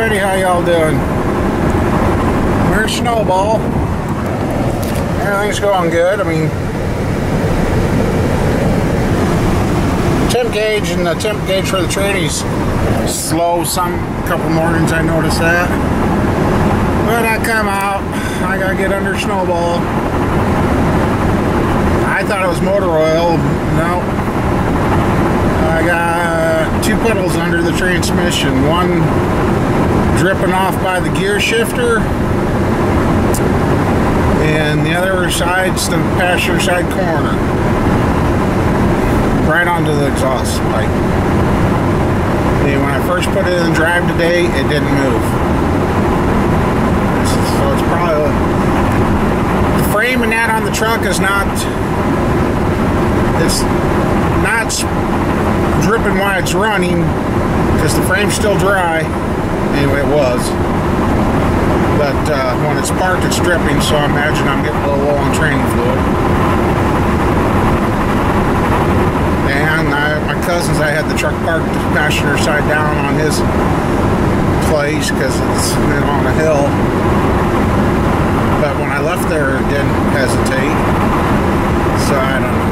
everybody, how y'all doing? We're Snowball. Everything's going good. I mean, temp gauge and the temp gauge for the tranny's slow. Couple mornings I noticed that. But I come out, I gotta get under Snowball. I thought it was motor oil. No. I got two puddles under the transmission. One dripping off by the gear shifter, and the other side's the passenger side corner, right onto the exhaust pipe. And when I first put it in drive today, it didn't move. So it's probably the frame and that on the truck is not. It's not dripping while it's running because the frame's still dry. Anyway, it was. But when it's parked, it's dripping, so I imagine I'm getting a little low on training fluid. And my cousins, I had the truck parked the passenger side down on his place because it's on a hill. But when I left there, it didn't hesitate. So I don't know.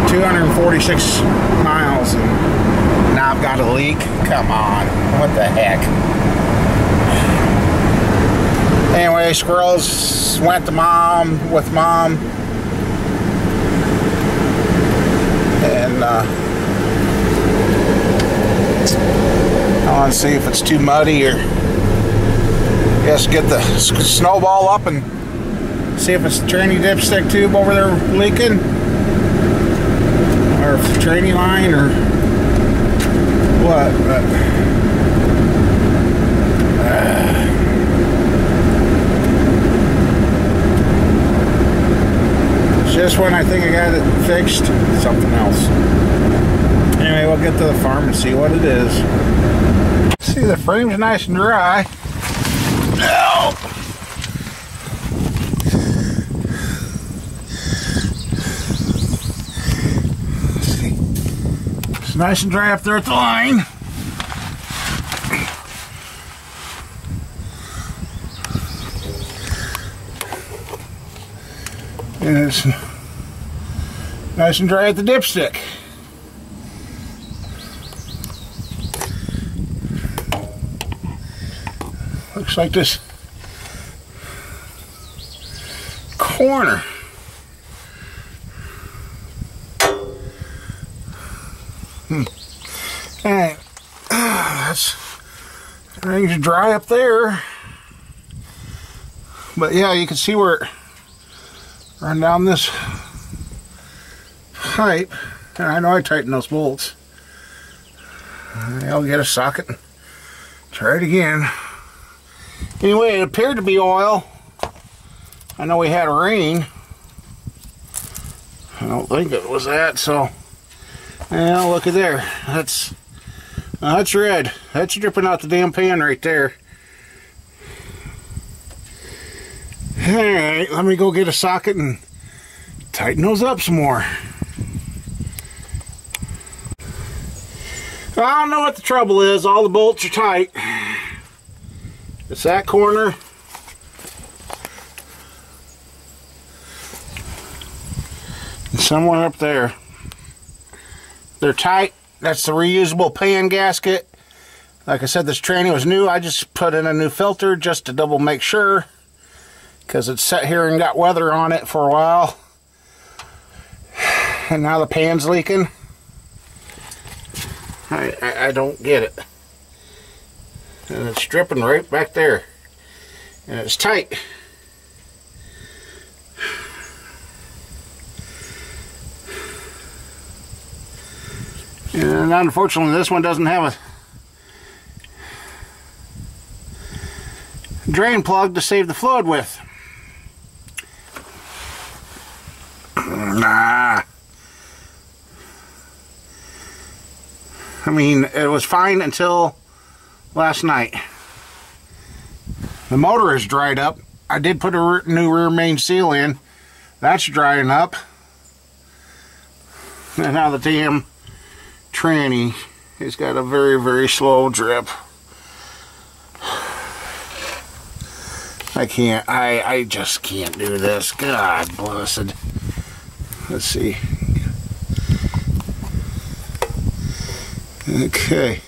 246 miles and now I've got a leak. Come on, what the heck? Anyway, squirrels went to mom with mom, and I want to see if it's too muddy, or just get the Snowball up and see if it's the tranny dipstick tube over there leaking, or if it's the tranny line, or what. But just when I think I got it fixed, something else. Anyway, we'll get to the farm and see what it is. See, the frame's nice and dry. No. It's nice and dry up there at the line. And it's nice and dry at the dipstick. Looks like this corner. Alright, that's everything's dry up there. But yeah, you can see where it run down this pipe, and I know I tightened those bolts. I'll get a socket and try it again. Anyway, it appeared to be oil. I know we had a rain. I don't think it was that, so yeah, look at there. That's red. That's dripping out the damn pan right there. Alright, let me go get a socket and tighten those up some more. I don't know what the trouble is. All the bolts are tight. It's that corner. And somewhere up there. They're tight. That's the reusable pan gasket. Like I said, this tranny was new. I just put in a new filter just to double make sure, because it's sat here and got weather on it for a while. And now the pan's leaking. I don't get it. And it's dripping right back there. And it's tight. And unfortunately, this one doesn't have a drain plug to save the fluid with. Nah. I mean, it was fine until last night. The motor is dried up. I did put a new rear main seal in. That's drying up. And now the damn tranny He's got a very, very slow drip. I just can't do this. God blessed. Let's see. Okay.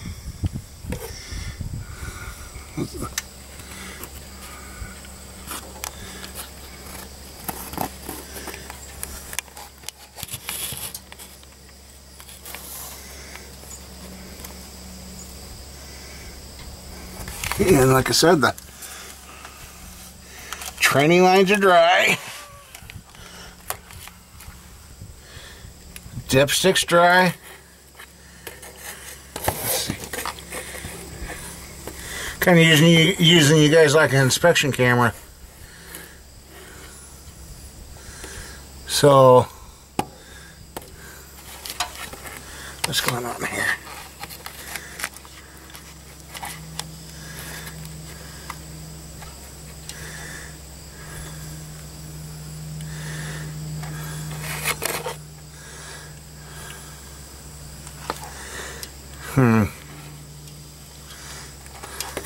And like I said, the training lines are dry. Dipstick's dry. Let's see. Kind of using you guys like an inspection camera. So, what's going on here?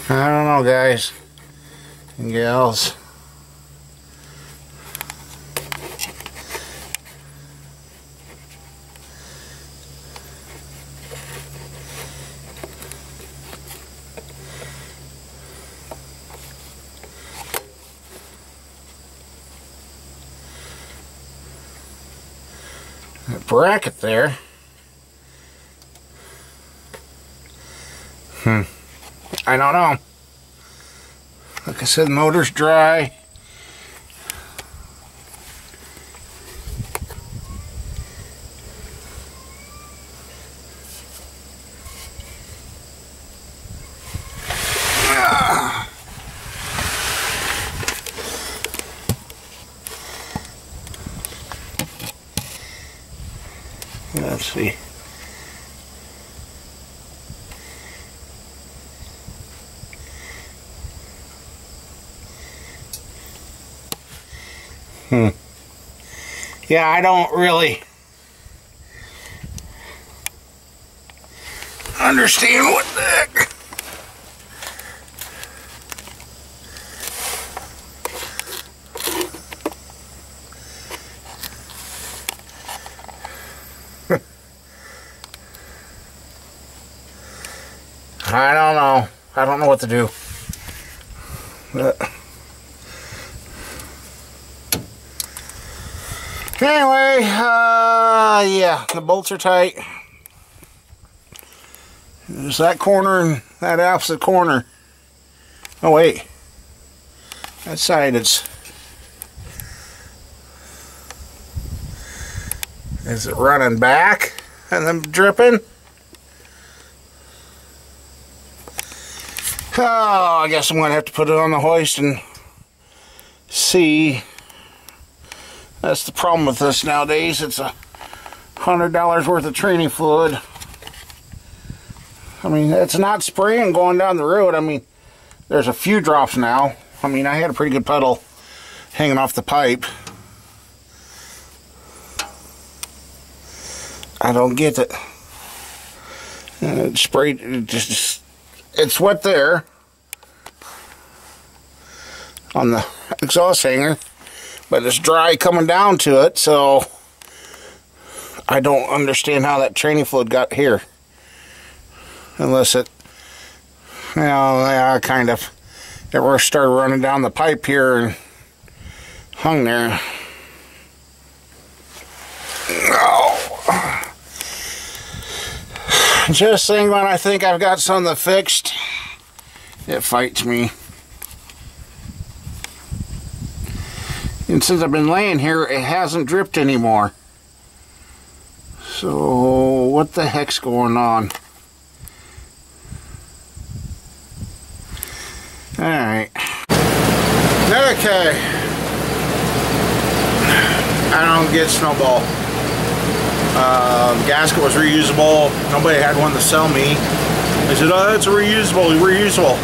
I don't know, guys and gals. That bracket there. I don't know. Like I said, the motor's dry. Let's see. Yeah, I don't really understand what the heck. I don't know. I don't know what to do. Anyway, yeah, the bolts are tight. There's that corner and that opposite corner. Oh, wait. That side is it running back and then dripping? Oh, I guess I'm going to have to put it on the hoist and see. That's the problem with this nowadays. It's $100 worth of training fluid. I mean, it's not spraying going down the road. I mean, there's a few drops now. I mean, I had a pretty good puddle hanging off the pipe. I don't get it. It sprayed, it's wet there on the exhaust hanger, but it's dry coming down to it, so I don't understand how that training fluid got here. Unless it, you know, yeah, kind of, it started running down the pipe here and hung there. Oh. Just think when I think I've got something fixed, it fights me. And since I've been laying here, it hasn't dripped anymore. So, what the heck's going on? Alright. Okay. I don't get snowball. Gasket was reusable. Nobody had one to sell me. They said, oh, it's reusable.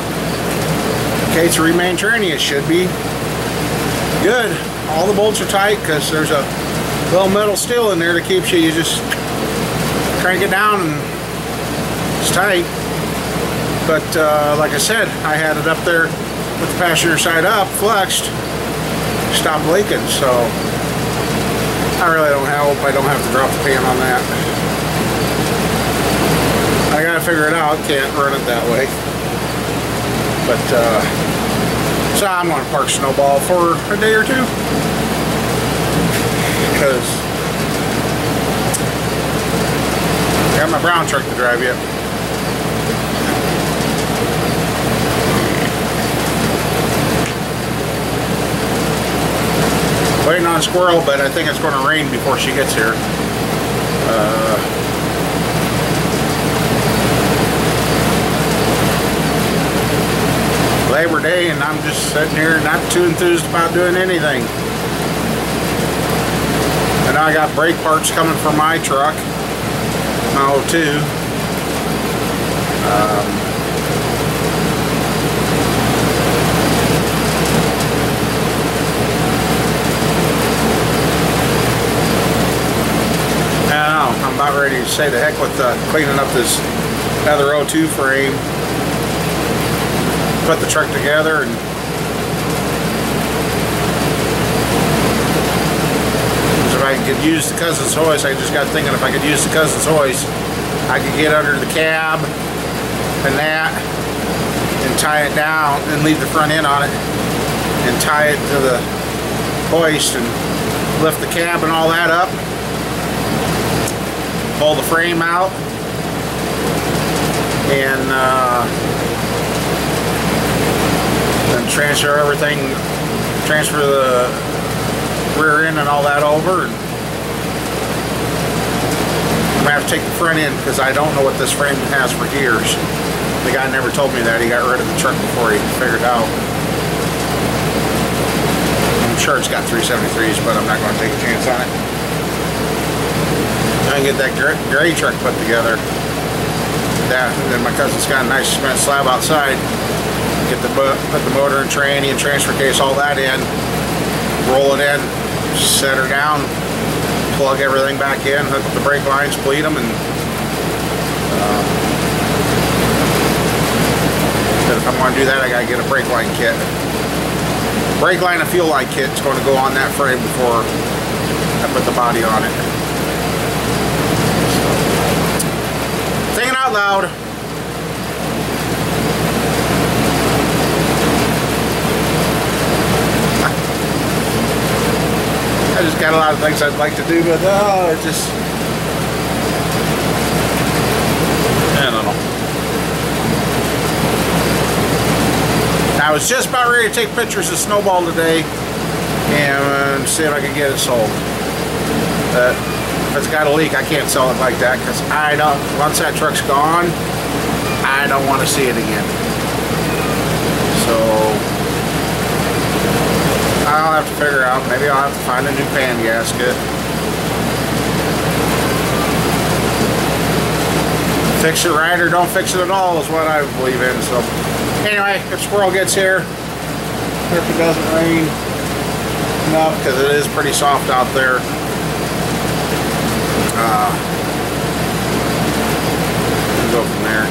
Okay, it's a remain training. It should be good. All the bolts are tight because there's a little metal steel in there that keeps you just crank it down and it's tight. But like I said, I had it up there with the passenger side up, flexed, stopped leaking. So I really don't hope I don't have to drop the pan on that. I gotta figure it out. Can't run it that way. But so I'm gonna park Snowball for a day or two because I got my brown truck to drive yet. Waiting on Squirrel, but I think it's going to rain before she gets here. Labor Day, and I'm just sitting here not too enthused about doing anything. And I got brake parts coming for my truck, my 02. I'm about ready to say the heck with cleaning up this other 02 frame. Put the truck together and if I could use the cousin's hoist, I just got thinking if I could use the cousin's hoist, I could get under the cab and that and tie it down and leave the front end on it and tie it to the hoist and lift the cab and all that up. Pull the frame out and then transfer everything, transfer the rear end and all that over. And I'm gonna have to take the front end because I don't know what this frame has for gears. The guy never told me that. He got rid of the truck before he figured it out. I'm sure it's got 373s, but I'm not going to take a chance on it. I can get that gray truck put together. That, and then my cousin's got a nice cement slab outside. Get the put the motor and tranny and transfer case, all that in. Roll it in, set her down, plug everything back in, hook up the brake lines, bleed them, and if I'm going to do that, I got to get a brake line kit. Brake line and fuel line kit is going to go on that frame before I put the body on it. Thinking out loud. I just got a lot of things I'd like to do, but it just, I don't know. I was just about ready to take pictures of Snowball today and see if I could get it sold. But if it's got a leak, I can't sell it like that because I don't, once that truck's gone, I don't want to see it again. So I'll have to figure out, maybe I'll have to find a new pan gasket. Fix it right or don't fix it at all is what I believe in. So anyway, if Squirrel gets here, if it doesn't rain enough, because it is pretty soft out there, we'll go from there.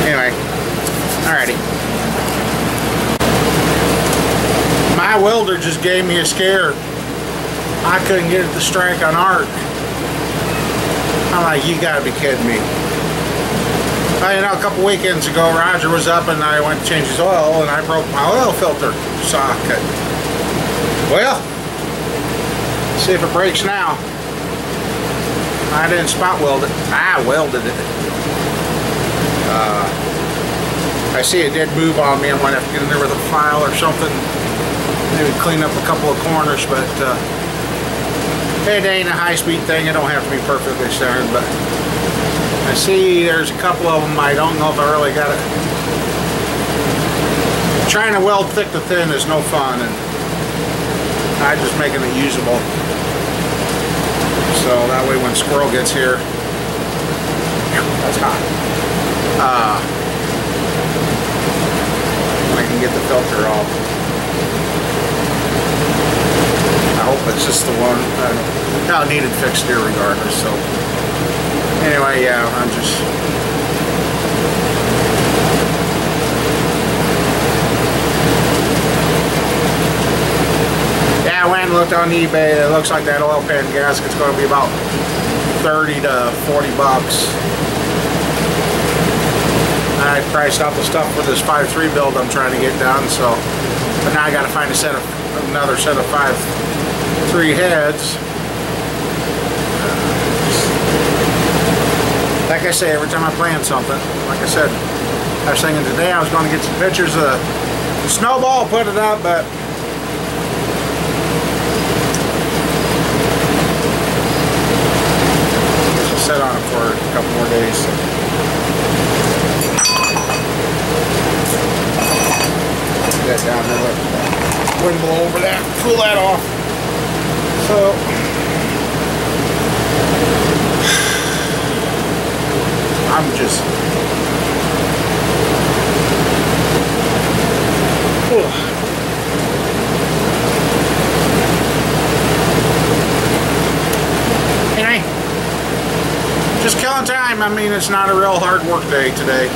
Anyway, alrighty. My welder just gave me a scare. I couldn't get it to strike on arc. I'm like, you gotta be kidding me. You know, a couple weekends ago, Roger was up and I went to change his oil and I broke my oil filter socket. Well, see if it breaks now. I didn't spot weld it. I welded it. I see it did move on me. I might have to get in there with a file or something. Maybe clean up a couple of corners, but it ain't a high-speed thing. It don't have to be perfectly centered, but I see there's a couple of them. I don't know if I really got it. Trying to weld thick to thin is no fun, and I'm just making it usable. So that way when Squirrel gets here, that's hot. I can get the filter off. I hope it's just the one. No, it needed fixed here regardless. So anyway, yeah, I'm just. Yeah, I went and looked on eBay. It looks like that oil pan gasket's going to be about 30 to 40 bucks. I priced out the stuff for this 5.3 build I'm trying to get done, so but now I got to find another set of 5.3 heads. Like I say, every time I plan something, like I said, I was thinking today I was going to get some pictures of the snowball, put it up, but I'll sit on it for a couple more days. So. That down there, let the wind blow over that, cool that off. So I'm just anyway, just killing time. I mean, it's not a real hard work day today.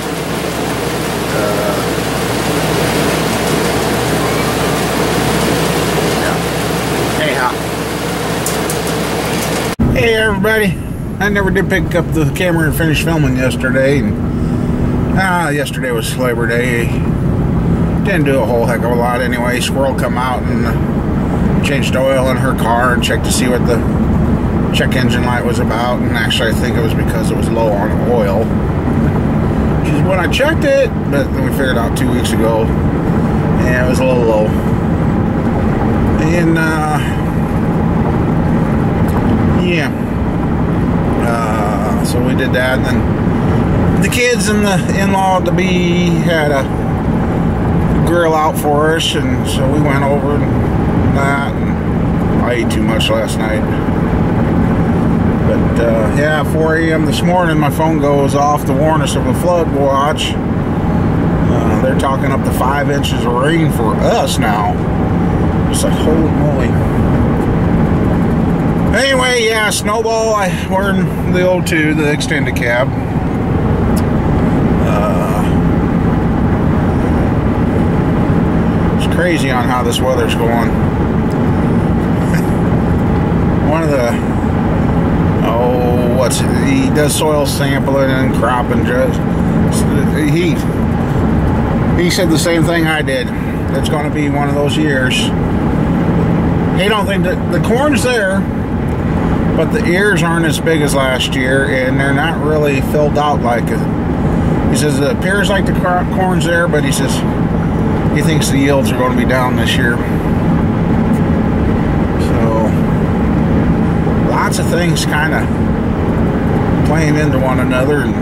Hey everybody, I never did pick up the camera and finish filming yesterday. Yesterday was Labor Day. Didn't do a whole heck of a lot anyway. Squirrel come out and changed oil in her car and checked to see what the check engine light was about. And actually I think it was because it was low on oil. She said, when I checked it, but then we figured out 2 weeks ago, yeah, it was a little low. And yeah, so we did that, and then the kids and the in-law to be had a grill out for us, and so we went over and that, and I ate too much last night. But yeah, 4 a.m. this morning my phone goes off to warn us of a flood watch. They're talking up to 5 inches of rain for us now. It's like, holy moly. Anyway, yeah, snowball. We're in the O2, the extended cab. It's crazy on how this weather's going. One of the he does soil sampling and crop and just he said the same thing I did. It's going to be one of those years. He don't think that the corn's there, but the ears aren't as big as last year, and they're not really filled out like it. He says it appears like the corn's there, but he says he thinks the yields are going to be down this year. So lots of things kind of playing into one another, and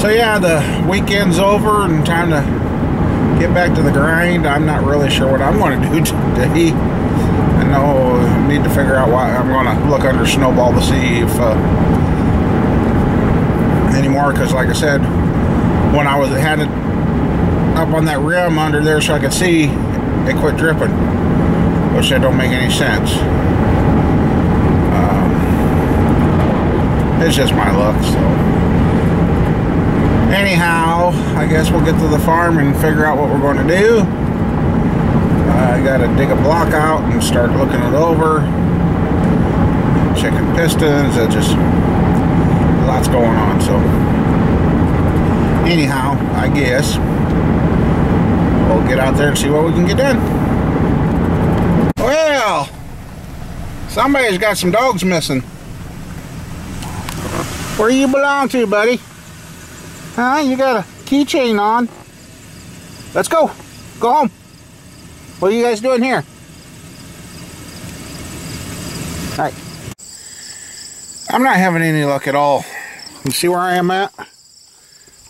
so yeah, the weekend's over and time to get back to the grind. I'm not really sure what I'm going to do today. I know I need to figure out why. I'm going to look under Snowball to see if anymore, because like I said, when I had it up on that rim under there so I could see, it quit dripping, which that don't make any sense. It's just my luck. So anyhow, I guess we'll get to the farm and figure out what we're going to do. I got to dig a block out and start looking it over, checking pistons. Just lots going on. So anyhow, I guess we'll get out there and see what we can get done. Well, somebody's got some dogs missing. Where you belong to, buddy? Huh? You got a keychain on. Let's go. Go home. What are you guys doing here? Alright. I'm not having any luck at all. You see where I am at?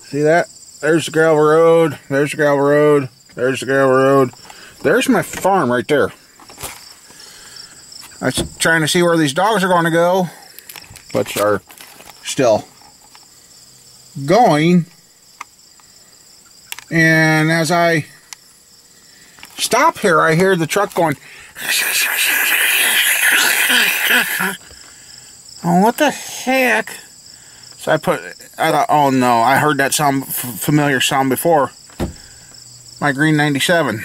See that? There's the gravel road. There's the gravel road. There's the gravel road. There's my farm right there. I was trying to see where these dogs are going to go, which are still going. And as I stop here. I hear the truck going. Oh, what the heck? So I thought, oh no, I heard that sound, familiar sound before. My green 97.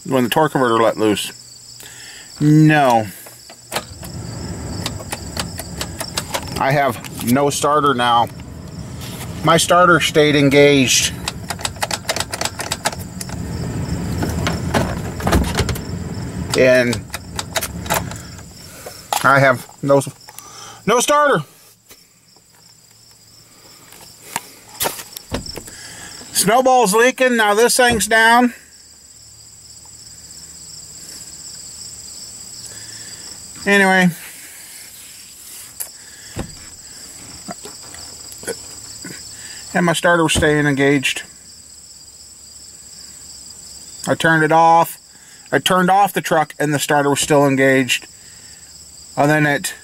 When the torque converter let loose. No. I have no starter now. My starter stayed engaged. And I have no starter. Snowball's leaking. Now this thing's down. Anyway. And my starter was staying engaged. I turned it off. I turned off the truck and the starter was still engaged. And then it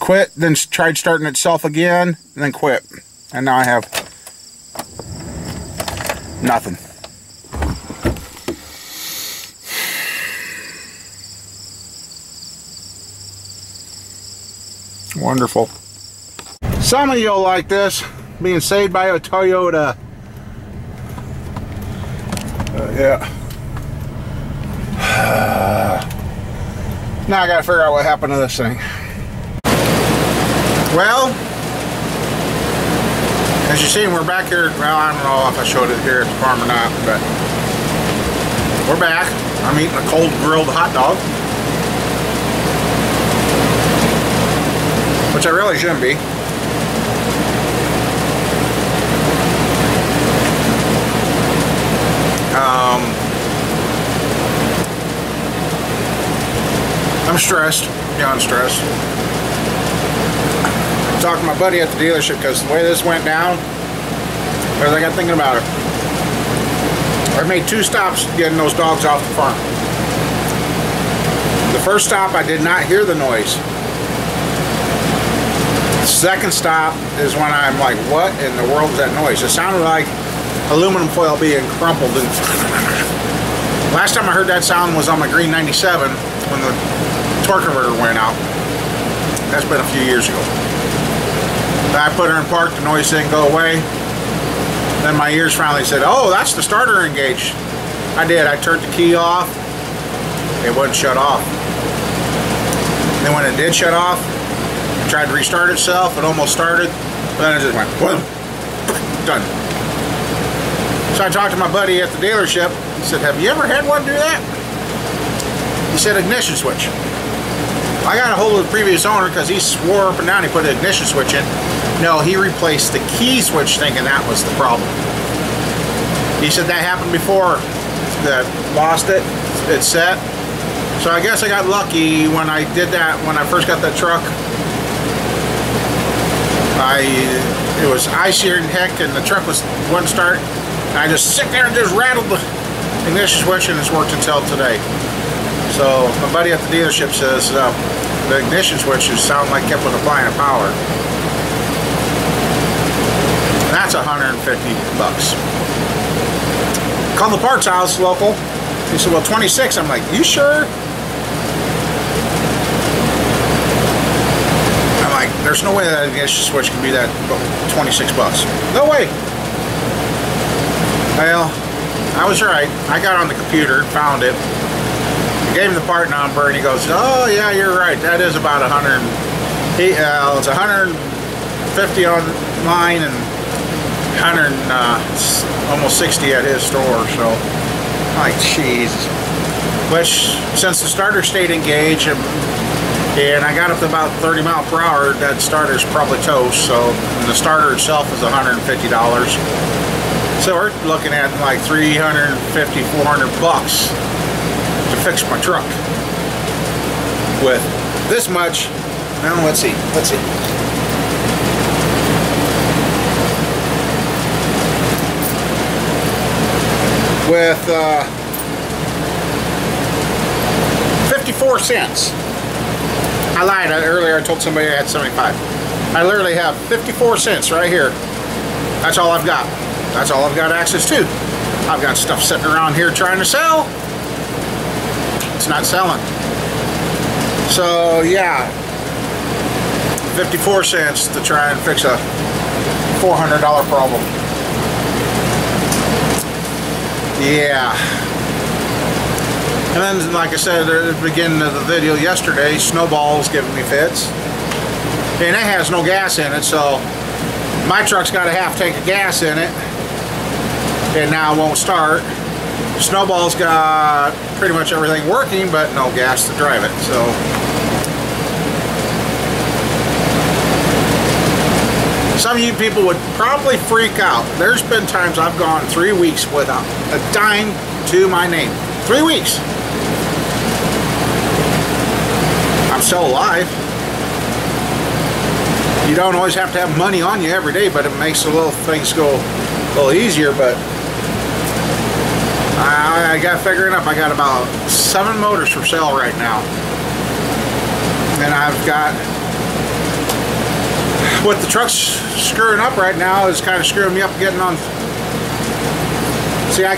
quit, then tried starting itself again, and then quit. And now I have nothing. Wonderful. Some of you'll like this, being saved by a Toyota. Yeah. Now I gotta figure out what happened to this thing. Well, as you see, we're back here. Well, I don't know if I showed it here at the farm or not, but we're back. I'm eating a cold grilled hot dog, which I really shouldn't be. I'm stressed, beyond stressed. I talked to my buddy at the dealership because the way this went down, I got thinking about it. I made 2 stops getting those dogs off the farm. The first stop, I did not hear the noise. The second stop is when I'm like, what in the world is that noise? It sounded like aluminum foil being crumpled. And last time I heard that sound was on my green 97 when the torque converter went out. That's been a few years ago. I put her in park, the noise didn't go away. Then my ears finally said, oh, that's the starter engaged. I did. I turned the key off. It wouldn't shut off. Then when it did shut off, I tried to restart itself. It almost started. Then it just went, boom, done. So I talked to my buddy at the dealership. He said, have you ever had one do that? He said, ignition switch. I got a hold of the previous owner because he swore up and down he put an ignition switch in. No, he replaced the key switch thinking that was the problem. He said that happened before, that lost it, it's set. So I guess I got lucky when I did that, when I first got that truck. It was icier than heck and the truck wouldn't start. I just sit there and just rattled the ignition switch and it's worked until today. So my buddy at the dealership says the ignition switches sound like kept on applying power. And that's $150. Called the parts house local. He said, well, 26. I'm like, you sure? I'm like, there's no way that ignition switch can be that 26 bucks. No way. Well, I was right. I got on the computer, found it. Gave him the part number and he goes, oh yeah, you're right, that is about 100. It's 150 online and 100 almost 60 at his store. So I'm like, jeez. Which since the starter stayed engaged and I got up to about 30 miles per hour, that starter's probably toast. So the starter itself is $150. So we're looking at like 350, 400 bucks to fix my truck with this much. Now let's see. With 54 cents. I lied earlier. I told somebody I had 75. I literally have 54 cents right here. That's all I've got. That's all I've got access to. I've got stuff sitting around here trying to sell. It's not selling. So yeah, 54 cents to try and fix a $400 problem. Yeah. And then, like I said at the beginning of the video yesterday, Snowball's giving me fits. And it has no gas in it, so my truck's got a half tank of gas in it. And now it won't start. Snowball's got pretty much everything working, but no gas to drive it. So some of you people would probably freak out. There's been times I've gone 3 weeks without a dime to my name. 3 weeks. I'm still alive. You don't always have to have money on you every day, but it makes the little things go a little easier. But I got figuring up. I got about 7 motors for sale right now, and I've got, what the truck's screwing up right now is kind of screwing me up getting on. See, I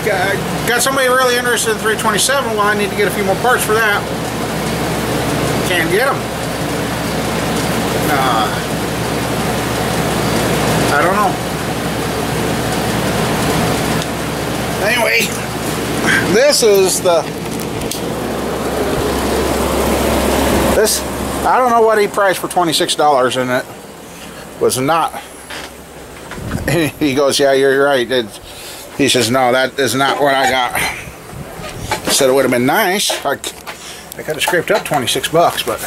got somebody really interested in 327. Well, I need to get a few more parts for that. Can't get them. I don't know. Anyway, this is the, I don't know what he priced for $26 in it. Was not. He goes, yeah, you're right. He says, no, that is not what I got. He said it would have been nice. I could have scraped up 26 bucks, but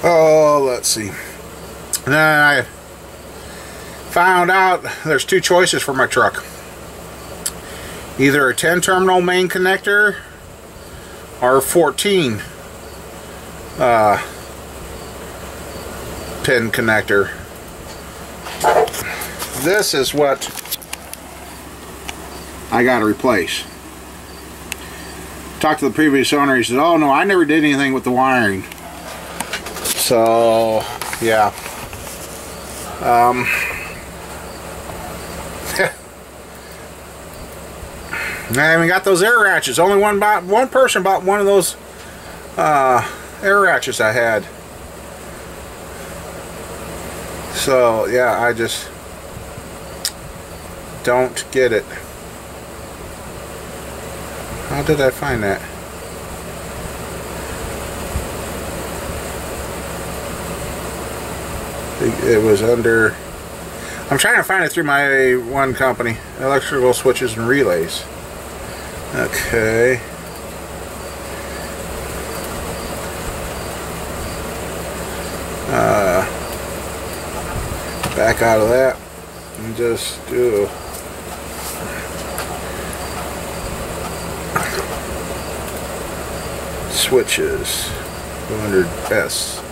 oh, let's see. And then I found out there's 2 choices for my truck. Either a 10 terminal main connector or a 14 pin connector. This is what I got to replace. Talked to the previous owner. He said, oh no, I never did anything with the wiring. So yeah, I even got those air ratchets. Only one person bought one of those air ratchets I had. So yeah, I just don't get it. How did I find that? It was under, I'm trying to find it through my one company, electrical switches and relays. Okay. Back out of that and just do switches 200S.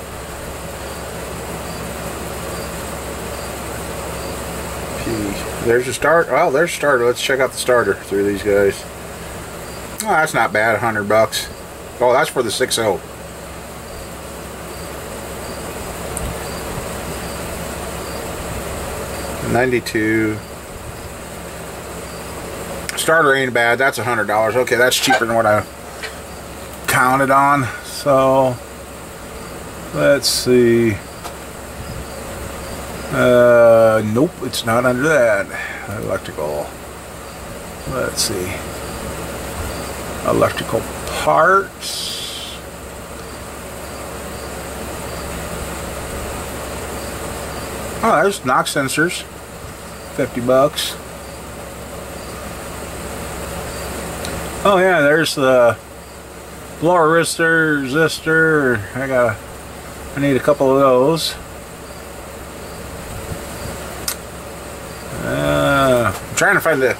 There's a start. Oh, there's a starter. Let's check out the starter through these guys. Oh, that's not bad. 100 bucks. Oh, that's for the 6.0. $92. Starter ain't bad. That's $100. Okay, that's cheaper than what I counted on. So let's see. Nope, it's not under that. Electrical. Let's see. Electrical parts. Oh, there's knock sensors. 50 bucks. Oh yeah, there's the blower resistor. I need a couple of those. I'm trying to find the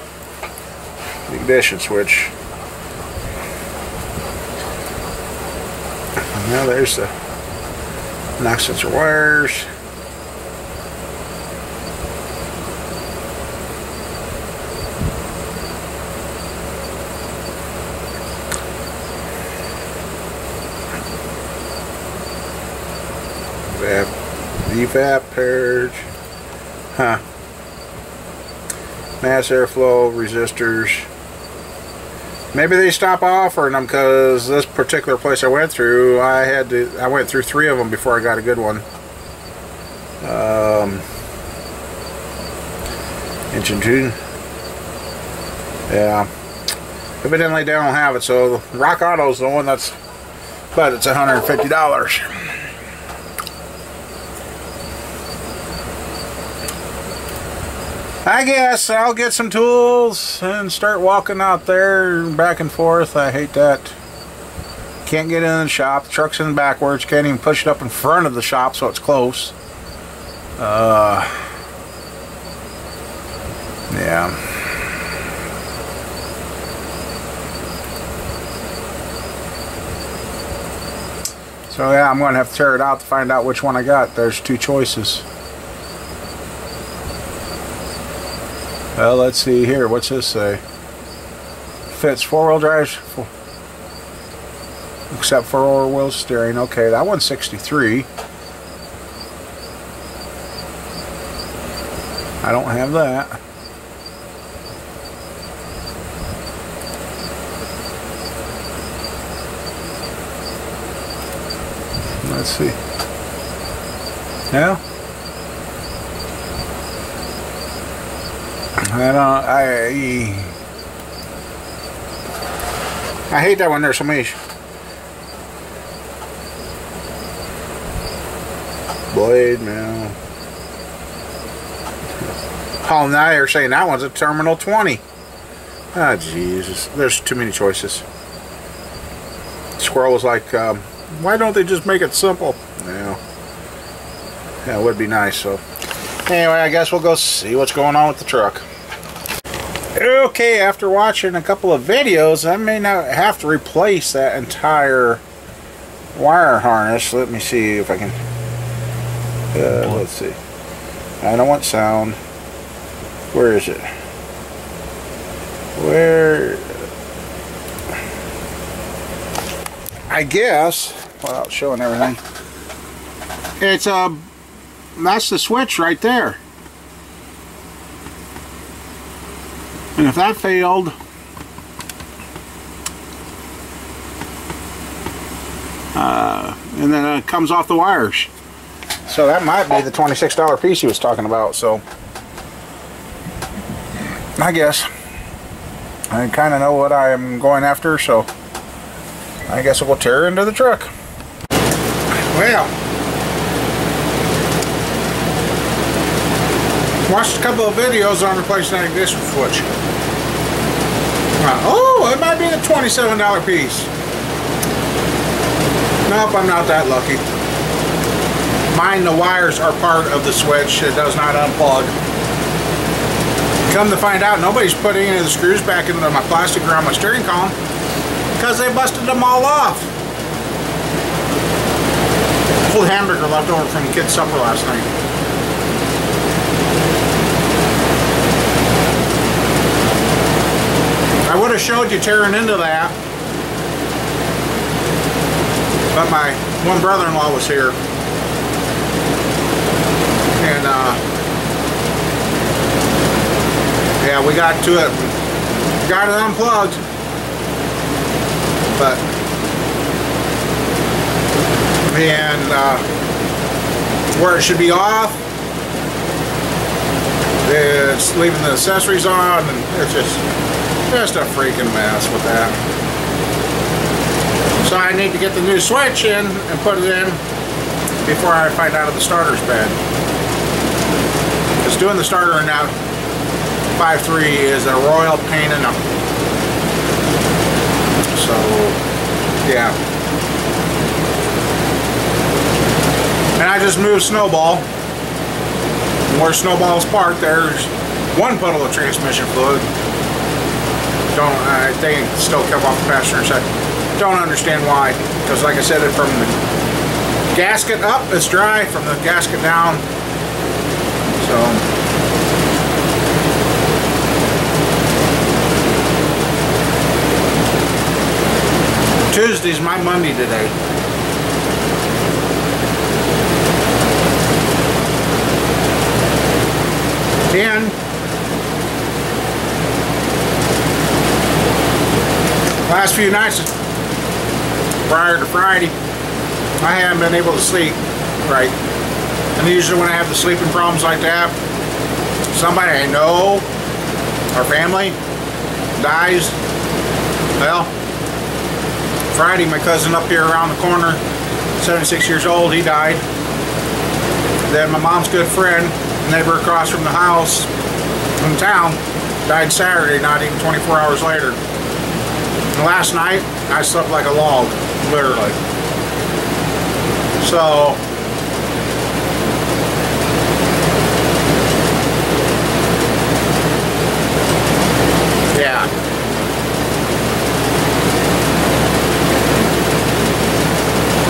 ignition switch. Now there's the knock sensor wires. Evap purge. Huh. Mass airflow resistors. Maybe they stop offering them because this particular place I went through, I went through 3 of them before I got a good one. Engine tune. Yeah. Evidently they don't have it, so Rock Auto's the one that's, but it's $150. I guess I'll get some tools and start walking out there back and forth. I hate that. Can't get in the shop. The truck's in backwards. Can't even push it up in front of the shop so it's close. Yeah. So yeah, I'm going to have to tear it out to find out which one I got. There's 2 choices. Well, let's see here. What's this say? Fits 4-wheel drive, except for 4-wheel steering. Okay, that one's 63. I don't have that. Let's see. Yeah. I hate that when there's so many blade now. Oh, now you're saying that one's a Terminal 20. Ah, Jesus. There's too many choices. Squirrel was like, why don't they just make it simple? Yeah. Yeah, it would be nice, so. Anyway, I guess we'll go see what's going on with the truck. Okay, after watching a couple of videos, I may not have to replace that entire wire harness. Let me see if I can. Let's see. I don't want sound. Where is it? Where? I guess, without showing everything, it's that's the switch right there. And if that failed, and then it comes off the wires. So that might be the $26 piece he was talking about. So I guess I kind of know what I am going after, so I guess we'll tear into the truck. Well, watched a couple of videos on replacing that ignition switch. Oh, it might be the $27 piece. Nope, I'm not that lucky. Mine, the wires are part of the switch. It does not unplug. Come to find out, nobody's putting any of the screws back into my plastic around my steering column because they busted them all off. Full hamburger left over from the kids' supper last night. I would have showed you tearing into that, but my one brother-in-law was here, and yeah, we got to it, got it unplugged, but and where it should be off, it's leaving the accessories on, and it's just a freaking mess with that. So I need to get the new switch in and put it in before I find out if the starter's bad. Because doing the starter in that 5.3 is a royal pain in the... So, yeah. And I just moved Snowball. Where Snowball's parked, there's one puddle of transmission fluid. They still come off the passenger side. Don't understand why, because like I said, from the gasket up it's dry, from the gasket down, so Tuesday's my Monday today. And Last few nights prior to Friday, I haven't been able to sleep right. And usually when I have the sleeping problems like that, somebody I know, our family, dies. Well, Friday, my cousin up here around the corner, 76 years old, he died. Then my mom's good friend, neighbor across from the house in town, died Saturday, not even 24 hours later. And last night, I slept like a log, literally. So, yeah.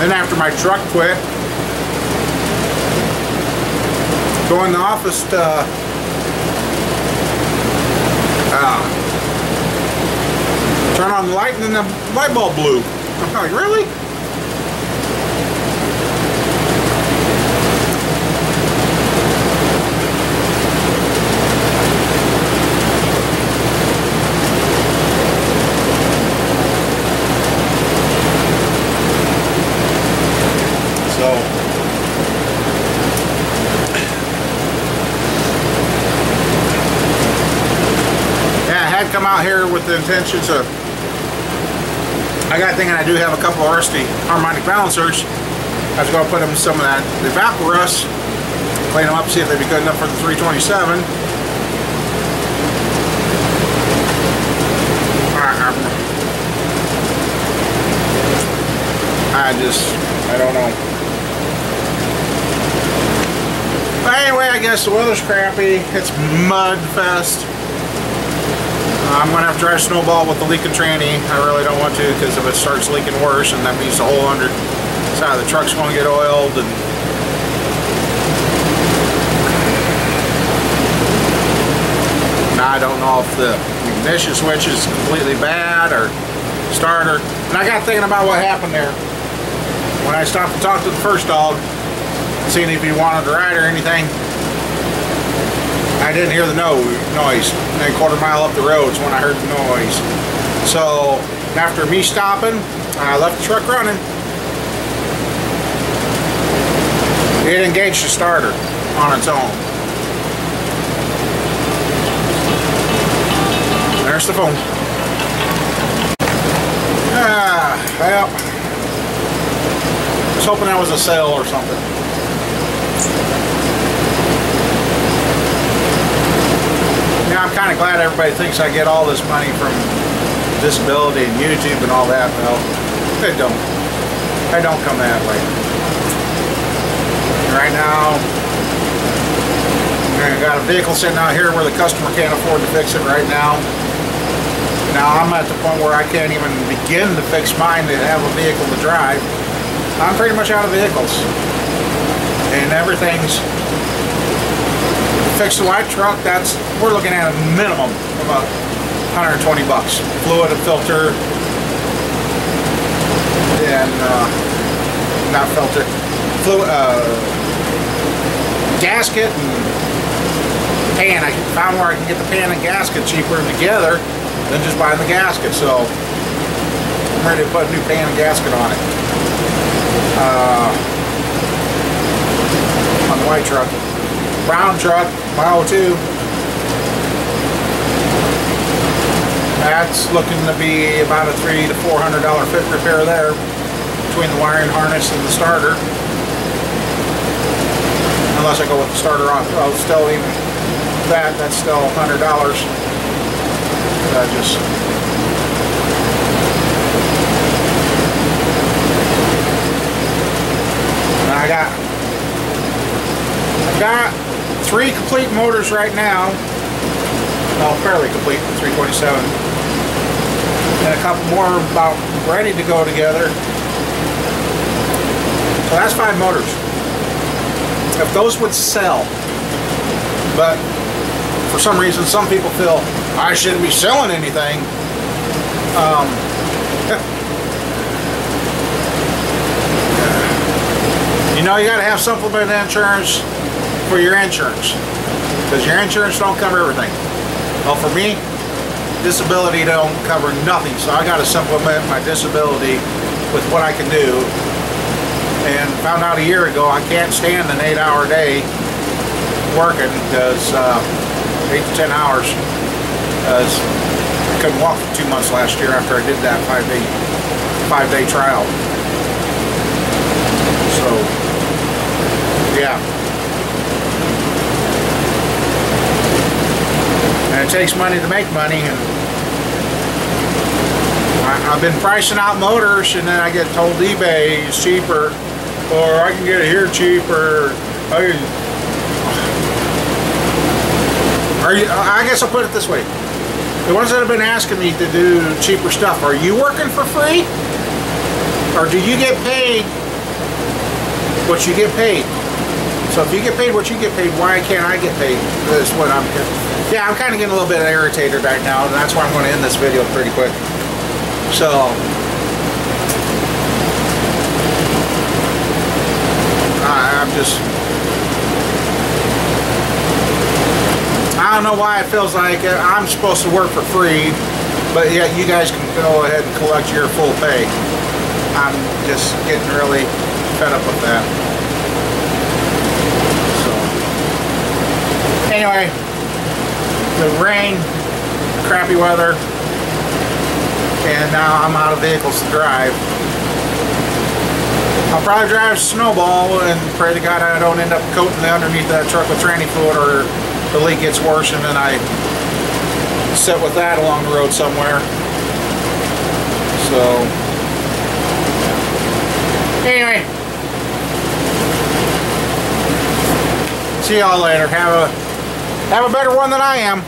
Then after my truck quit, go in the office to turn on the light, and then the light bulb blew. I'm like, really? Come out here with the intentions of, I got thinking I do have a couple of rusty harmonic balancers. I was going to put them in some of that evaporust, clean them up, see if they'd be good enough for the 327. I don't know. But anyway, I guess the weather's crappy. It's mud fest. I'm going to have to drive snowball with the leaking tranny. I really don't want to, because if it starts leaking worse, and that means the whole underside of the truck's going to get oiled. And now I don't know if the ignition switch is completely bad or starter. And I got thinking about what happened there. When I stopped to talk to the first dog, seeing if he wanted to ride or anything, I didn't hear the noise. And a quarter mile up the road is when I heard the noise. So after me stopping, I left the truck running. It engaged the starter on its own. There's the phone. Well, I was hoping that was a sale or something. I'm kind of glad everybody thinks I get all this money from disability and YouTube and all that. Well, it don't. I don't come that way. Right now, I got a vehicle sitting out here where the customer can't afford to fix it right now. Now I'm at the point where I can't even begin to fix mine to have a vehicle to drive. I'm pretty much out of vehicles. And everything's fix the white truck, we're looking at a minimum of about 120 bucks. Fluid and filter, and not filter, fluid, gasket and pan. I found where I can get the pan and gasket cheaper together than just buying the gasket. So I'm ready to put a new pan and gasket on it. On the white truck. Brown truck, my 02. That's looking to be about a $300 to $400 fit repair there, between the wiring harness and the starter. Unless I go with the starter on, well, still even that's still $100. I've got 3 complete motors right now. Well, fairly complete, 327. And a couple more about ready to go together. So that's 5 motors. If those would sell, but for some reason some people feel I shouldn't be selling anything. You know, you got to have supplement insurance for your insurance, because your insurance don't cover everything. Well, for me, disability don't cover nothing, so I got to supplement my disability with what I can do. And found out a year ago I can't stand an 8-hour day working, because 8 to 10 hours. Because I couldn't walk for 2 months last year after I did that 5-day trial. So yeah. And it takes money to make money, and I've been pricing out motors, and then I get told eBay is cheaper, or I can get it here cheaper. I guess I'll put it this way. The ones that have been asking me to do cheaper stuff, are you working for free? Or do you get paid what you get paid? So if you get paid what you get paid, why can't I get paid? That's what I'm getting. Yeah, I'm kind of getting a little bit irritated right now, and that's why I'm going to end this video pretty quick. So I'm just, I don't know why it feels like I'm supposed to work for free, but yet you guys can go ahead and collect your full pay. I'm just getting really fed up with that. So anyway, the rain, crappy weather, and now I'm out of vehicles to drive. I'll probably drive snowball and pray to God I don't end up coating underneath that truck with tranny fluid, or the leak gets worse and then I sit with that along the road somewhere. So anyway, see y'all later. Have a better one than I am.